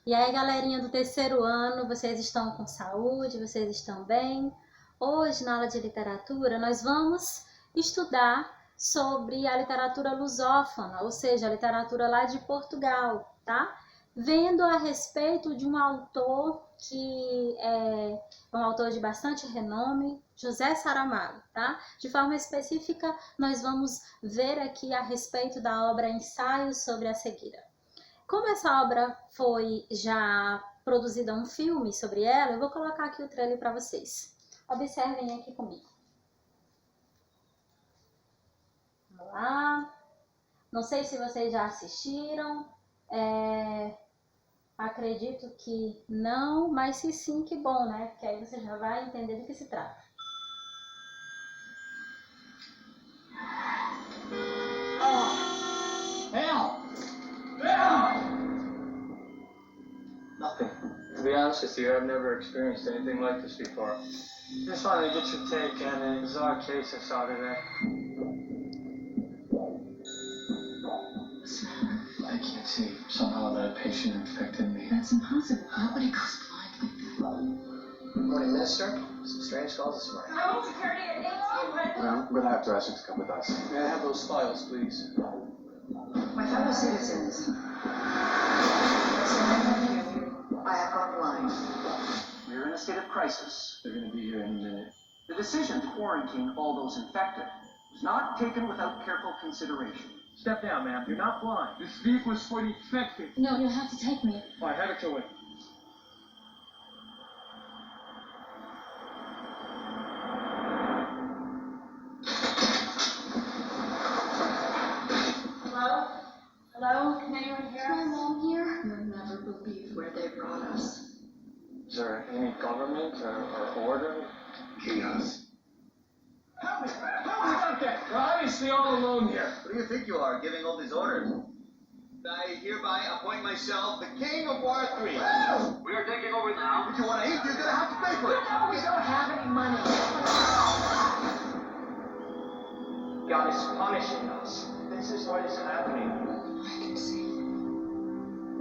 E aí, galerinha do terceiro ano, vocês estão com saúde? Vocês estão bem? Hoje, na aula de literatura, nós vamos estudar sobre a literatura lusófona, ou seja, a literatura lá de Portugal, tá? Vendo a respeito de um autor que é um autor de bastante renome, José Saramago, tá? De forma específica, nós vamos ver aqui a respeito da obra Ensaios sobre a Cegueira. Como essa obra foi já produzida um filme sobre ela, eu vou colocar aqui o trailer para vocês. Observem aqui comigo. Vamos lá. Não sei se vocês já assistiram. Acredito que não, mas se sim, que bom, né? Porque aí você já vai entender do que se trata. Nothing. To be honest with you, I've never experienced anything like this before. Just wanted to get your take on a bizarre case I saw today. What's the matter? I can't see. Somehow that patient infected me. That's impossible. Nobody goes blind like that. Good morning, Minister. Some strange calls this morning. Home security at 1800. Well, we're gonna have to ask you to come with us. May I have those files, please? My fellow citizens, I have gone blind. We're in a state of crisis. They're going to be here in a minute. The decision to quarantine all those infected was not taken without careful consideration. Step down, ma'am. You're not blind. This vehicle is for the infected. No, you'll have to take me. Fine, have it your way. Hello? Hello? Can anyone Is hear my us? mom here? You'll never believe where they brought us. Is there any government or order? Chaos. Help me! Help me about that! We're obviously all alone here. What do you think you are, giving all these orders? I hereby appoint myself the King of War 3. We are taking over now. If you want to eat, you're gonna have to pay for it. No, we don't have any money. God is punishing us. This is what is happening. I can see.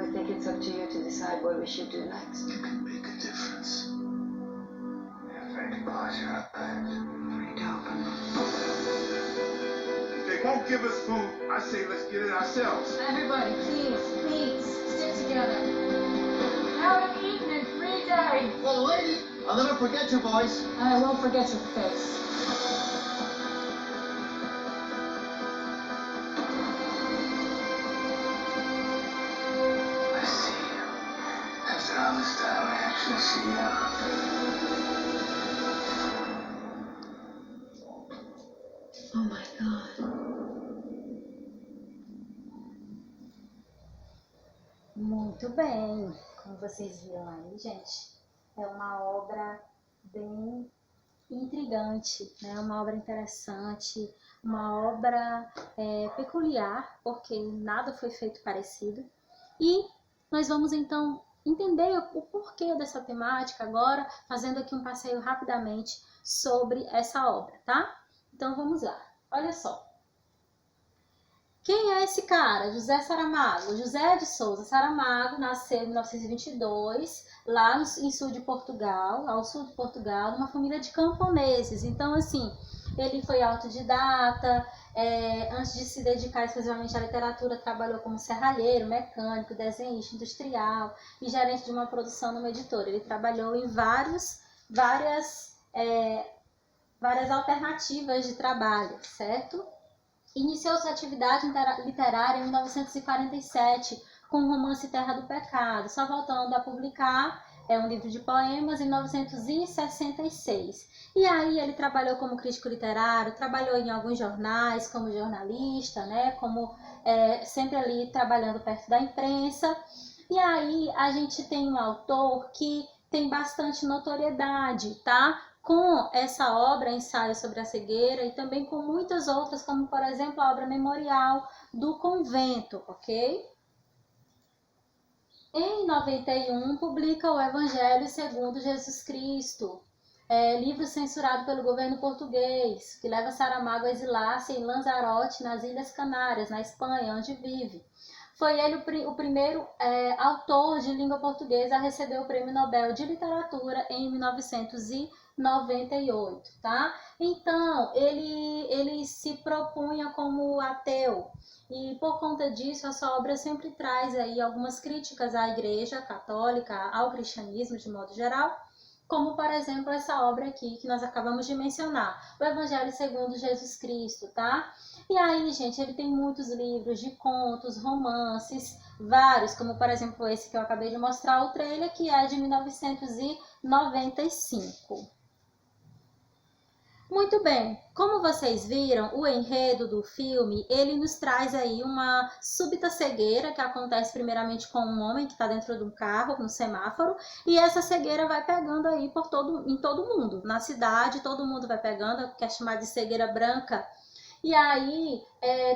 I think it's up to you to decide what we should do next. You can make a difference. You're afraid to close your eyes. Afraid to open them. If they won't give us food, I say let's get it ourselves. Everybody, please, stick together. Haven't eaten in 3 days. Well, lady, I'll never forget you, boys. I won't forget your face. I see you. After all this time, I actually see you. Oh my God. Muito bem, como vocês viram aí, gente, é uma obra bem intrigante, né? Uma obra interessante, uma obra peculiar, porque nada foi feito parecido. E nós vamos então entender o porquê dessa temática agora, fazendo aqui um passeio rapidamente sobre essa obra, tá? Então vamos lá, olha só. Quem é esse cara? José Saramago. José de Souza Saramago nasceu em 1922, lá em sul de Portugal, ao sul de Portugal, numa família de camponeses. Então, assim, ele foi autodidata, antes de se dedicar exclusivamente à literatura, trabalhou como serralheiro, mecânico, desenhista industrial e gerente de uma produção numa editora. Ele trabalhou em várias alternativas de trabalho, certo? Iniciou sua atividade literária em 1947 com o romance Terra do Pecado, só voltando a publicar um livro de poemas em 1966. E aí ele trabalhou como crítico literário, trabalhou em alguns jornais como jornalista, né, como sempre ali trabalhando perto da imprensa. E aí a gente tem um autor que tem bastante notoriedade, tá? Com essa obra Ensaios sobre a Cegueira e também com muitas outras, como por exemplo a obra Memorial do Convento, ok? Em 91 publica o Evangelho segundo Jesus Cristo, livro censurado pelo governo português, que leva Saramago a exilar-se em Lanzarote, nas Ilhas Canárias, na Espanha, onde vive. Foi ele o primeiro autor de língua portuguesa a receber o Prêmio Nobel de Literatura em 1998, tá? Então, ele se propunha como ateu e, por conta disso, a sua obra sempre traz aí algumas críticas à Igreja Católica, ao cristianismo de modo geral, como, por exemplo, essa obra aqui que nós acabamos de mencionar, o Evangelho segundo Jesus Cristo, tá? E aí, gente, ele tem muitos livros de contos, romances, vários, como, por exemplo, esse que eu acabei de mostrar, o trailer, que é de 1995. Muito bem, como vocês viram, o enredo do filme, ele nos traz aí uma súbita cegueira que acontece primeiramente com um homem que está dentro de um carro, no semáforo, e essa cegueira vai pegando aí em todo mundo. Na cidade, todo mundo vai pegando, que é chamada de cegueira branca. E aí,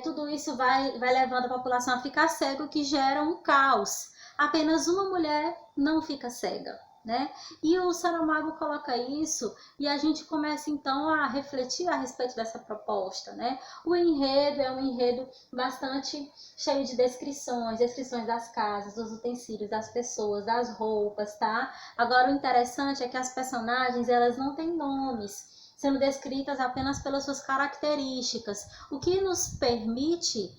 tudo isso vai levando a população a ficar cega, o que gera um caos. Apenas uma mulher não fica cega, né? E o Saramago coloca isso e a gente começa então a refletir a respeito dessa proposta, né? O enredo é um enredo bastante cheio de descrições das casas, dos utensílios, das pessoas, das roupas, tá? Agora o interessante é que as personagens, elas não têm nomes, sendo descritas apenas pelas suas características, o que nos permite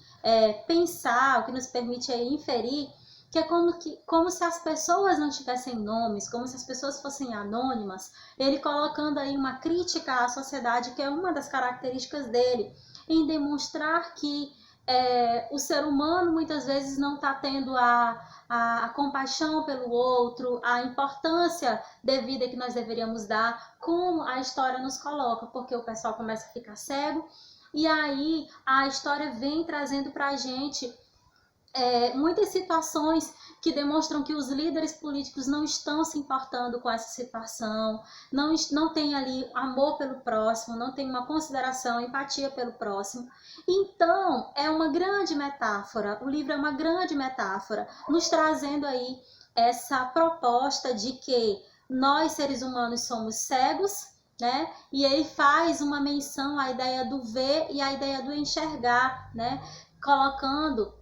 pensar, o que nos permite inferir que é como se as pessoas não tivessem nomes, como se as pessoas fossem anônimas, ele colocando aí uma crítica à sociedade, que é uma das características dele, em demonstrar que o ser humano muitas vezes não está tendo a compaixão pelo outro, a importância devida que nós deveríamos dar, como a história nos coloca, porque o pessoal começa a ficar cego, e aí a história vem trazendo para a gente muitas situações que demonstram que os líderes políticos não estão se importando com essa situação, não tem ali amor pelo próximo, não tem uma consideração, empatia pelo próximo. Então, é uma grande metáfora, o livro é uma grande metáfora, nos trazendo aí essa proposta de que nós, seres humanos, somos cegos, né? E ele faz uma menção à ideia do ver e à ideia do enxergar, né? Colocando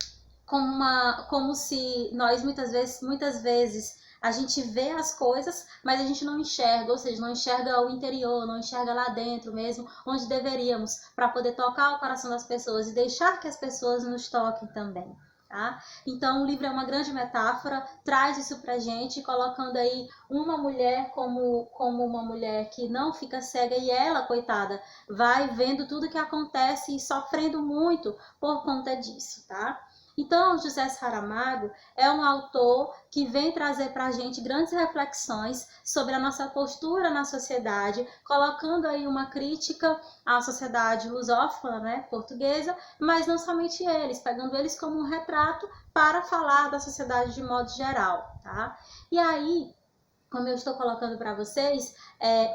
como se nós muitas vezes a gente vê as coisas, mas a gente não enxerga, ou seja, não enxerga o interior, não enxerga lá dentro mesmo, onde deveríamos, para poder tocar o coração das pessoas e deixar que as pessoas nos toquem também, tá? Então o livro é uma grande metáfora, traz isso pra gente, colocando aí uma mulher como uma mulher que não fica cega, e ela, coitada, vai vendo tudo que acontece e sofrendo muito por conta disso, tá? Então, José Saramago é um autor que vem trazer para a gente grandes reflexões sobre a nossa postura na sociedade, colocando aí uma crítica à sociedade lusófona, né, portuguesa, mas não somente eles, pegando eles como um retrato para falar da sociedade de modo geral, tá? E aí, como eu estou colocando para vocês,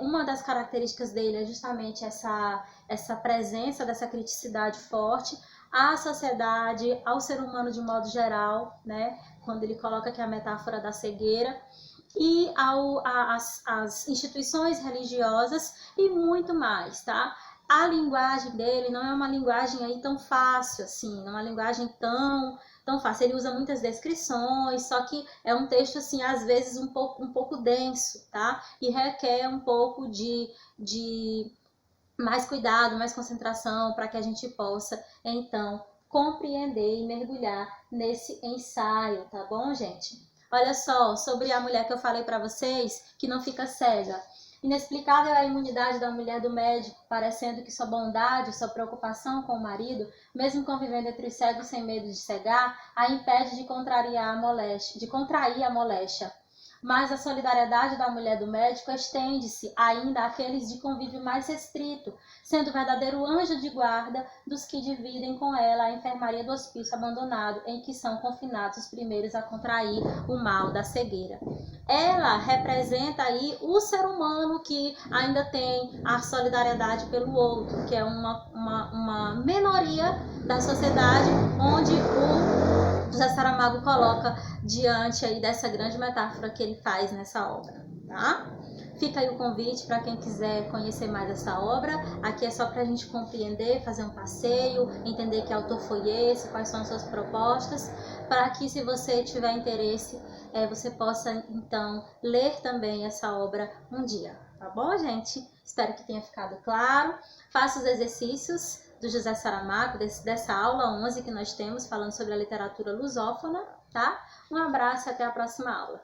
uma das características dele é justamente essa presença dessa criticidade forte à sociedade, ao ser humano de modo geral, né? Quando ele coloca aqui a metáfora da cegueira, e às instituições religiosas e muito mais, tá? A linguagem dele não é uma linguagem aí tão fácil assim, não é uma linguagem tão fácil. Ele usa muitas descrições, só que é um texto assim, às vezes um pouco denso, tá? E requer um pouco de mais cuidado, mais concentração, para que a gente possa, então, compreender e mergulhar nesse ensaio, tá bom, gente? Olha só, sobre a mulher que eu falei para vocês, que não fica cega. Inexplicável é a imunidade da mulher do médico, parecendo que sua bondade, sua preocupação com o marido, mesmo convivendo entre os cegos sem medo de cegar, a impede de contrair a moléstia. Mas a solidariedade da mulher do médico estende-se ainda àqueles de convívio mais restrito, sendo verdadeiro anjo de guarda dos que dividem com ela a enfermaria do hospício abandonado, em que são confinados os primeiros a contrair o mal da cegueira. Ela representa aí o ser humano que ainda tem a solidariedade pelo outro, que é uma minoria da sociedade, onde o José Saramago coloca diante aí dessa grande metáfora que ele faz nessa obra, tá? Fica aí o convite para quem quiser conhecer mais essa obra. Aqui é só para a gente compreender, fazer um passeio, entender que autor foi esse, quais são as suas propostas, para que, se você tiver interesse, você possa então ler também essa obra um dia. Tá bom, gente? Espero que tenha ficado claro. Faça os exercícios do José Saramago, dessa aula 11 que nós temos, falando sobre a literatura lusófona, tá? Um abraço e até a próxima aula.